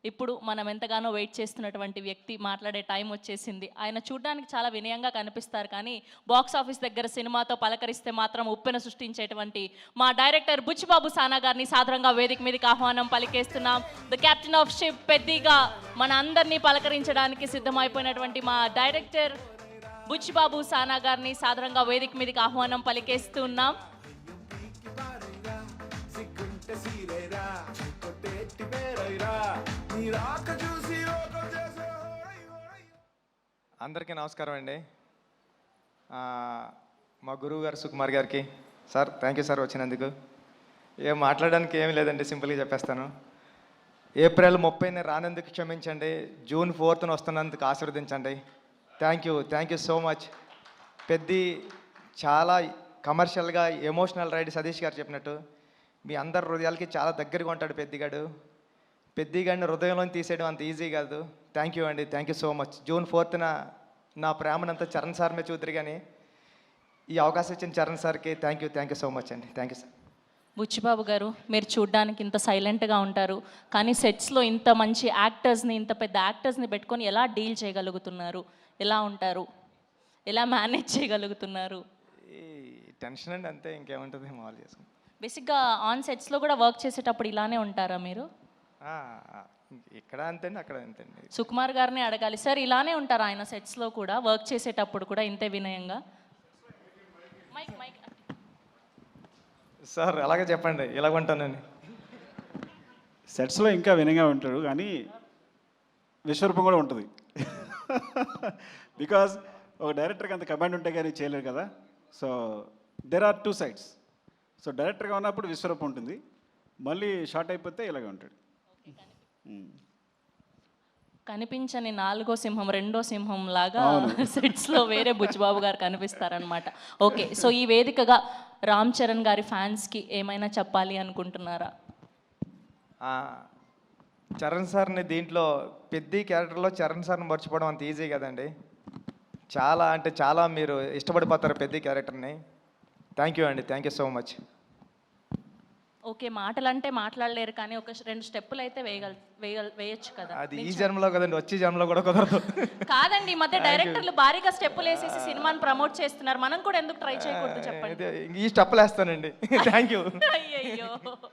ఇప్పుడు మనం ఎంతగానో వెయిట్ చేస్తున్నటువంటి వ్యక్తి మాట్లాడే టైం వచ్చేసింది. ఆయన చూడడానికి చాలా వినయంగా కనిపిస్తారు, కానీ బాక్స్ ఆఫీస్ దగ్గర సినిమాతో పలకరిస్తే మాత్రం ఉప్పెన సృష్టించేటువంటి మా డైరెక్టర్ బుచ్చిబాబు సానా గారిని సాదరంగా వేదిక మీదకి ఆహ్వానం పలికేస్తున్నాం. ద కెప్టెన్ ఆఫ్ షిప్ పెద్దిగా మన అందరినీ పలకరించడానికి సిద్ధమైపోయినటువంటి మా డైరెక్టర్ బుచ్చిబాబు సానా గారిని సాదరంగా వేదిక మీదకి ఆహ్వానం పలికేస్తున్నాం. అందరికీ నమస్కారం అండి. మా గురువు గారు సుకుమార్ గారికి సార్ థ్యాంక్ యూ సార్ వచ్చినందుకు. ఏం మాట్లాడడానికి ఏమీ లేదండి, సింపుల్గా చెప్పేస్తాను. ఏప్రిల్ 30ని రానందుకు క్షమించండి, జూన్ 4న వస్తున్నందుకు ఆశీర్వదించండి. Thank you so much. Peddi చాలా కమర్షియల్గా ఎమోషనల్ రైడ్ సతీష్ గారు చెప్పినట్టు మీ అందరి హృదయాలకి చాలా దగ్గరగా ఉంటాడు పెద్దిగాడిని హృదయంలో తీసేయడం అంత ఈజీ కాదు. థ్యాంక్ యూ అండి, thank you so much. June 4న నా ప్రేమనంతా చరణ్ సార్ మీద చూద్దరు, కానీ ఈ అవకాశం ఇచ్చిన చరణ్ సార్కి థ్యాంక్ యూ సో మచ్ అండి. Thank you sir. బుచ్చిబాబు గారు, మీరు చూడ్డానికి ఇంత సైలెంట్గా ఉంటారు, కానీ సెట్స్లో ఇంత మంచి యాక్టర్స్ని, ఇంత పెద్ద యాక్టర్స్ని పెట్టుకొని ఎలా డీల్ చేయగలుగుతున్నారు? ఎలా ఉంటారు? ఎలా మేనేజ్ చేయగలుగుతున్నారు? ఈ టెన్షన్ అండి, అంతే, ఇంకేముంటుంది, మామూలు చేసుకుంటాం. బేసిక్గా ఆన్ సెట్స్లో కూడా వర్క్ చేసేటప్పుడు ఇలానే ఉంటారా మీరు? ఇక్కడ అంతేండి, అక్కడ అంతేండి. సుకుమార్ గారిని అడగాలి సార్, ఇలానే ఉంటారా ఆయన సెట్స్లో కూడా, వర్క్ చేసేటప్పుడు కూడా ఇంతే వినయంగా? సార్ అలాగే చెప్పండి, ఇలాగ ఉంటానండి. సెట్స్లో ఇంకా వినయంగా ఉంటాడు, కానీ విశ్వరూపం కూడా ఉంటుంది. బికాజ్ ఒక డైరెక్టర్కి అంత కమాండ్ ఉంటే కానీ చేయలేరు కదా. So there are 2 sides. So డైరెక్టర్గా ఉన్నప్పుడు విశ్వరూపం ఉంటుంది, మళ్ళీ షార్ట్ అయిపోతే ఇలాగే ఉంటాడు. కనిపించని 4వ సింహం 2వ సింహం లాగా సెట్స్లో వేరే బుచ్చిబాబు గారు కనిపిస్తారనమాట. ఓకే, సో ఈ వేదికగా రామ్ చరణ్ గారి ఫ్యాన్స్కి ఏమైనా చెప్పాలి అనుకుంటున్నారా? చరణ్ సార్ని దీంట్లో పెద్ద క్యారెక్టర్లో చరణ్ సార్ని మర్చిపోవడం అంత ఈజీ కదండి. చాలా అంటే చాలా మీరు ఇష్టపడిపోతారు పెద్ద క్యారెక్టర్ని. థ్యాంక్ యూ అండి, thank you so much. Okay, మాటలంటే మాట్లాడలేరు, కానీ ఒక 2 స్టెప్పులు అయితే వేయొచ్చు కదా. అది ఈ జన్మలో కదండి, వచ్చే జన్మలో కూడా కుదరదు. కాదండి, ఈ మధ్య డైరెక్టర్లు భారీగా స్టెప్పులు వేసేసి సినిమాని ప్రమోట్ చేస్తున్నారు, మనం కూడా ఎందుకు ట్రై చేయకూడదు చెప్పండి. ఈ స్టెప్పులు వేస్తానండి. Thank you. అయ్యయ్యో.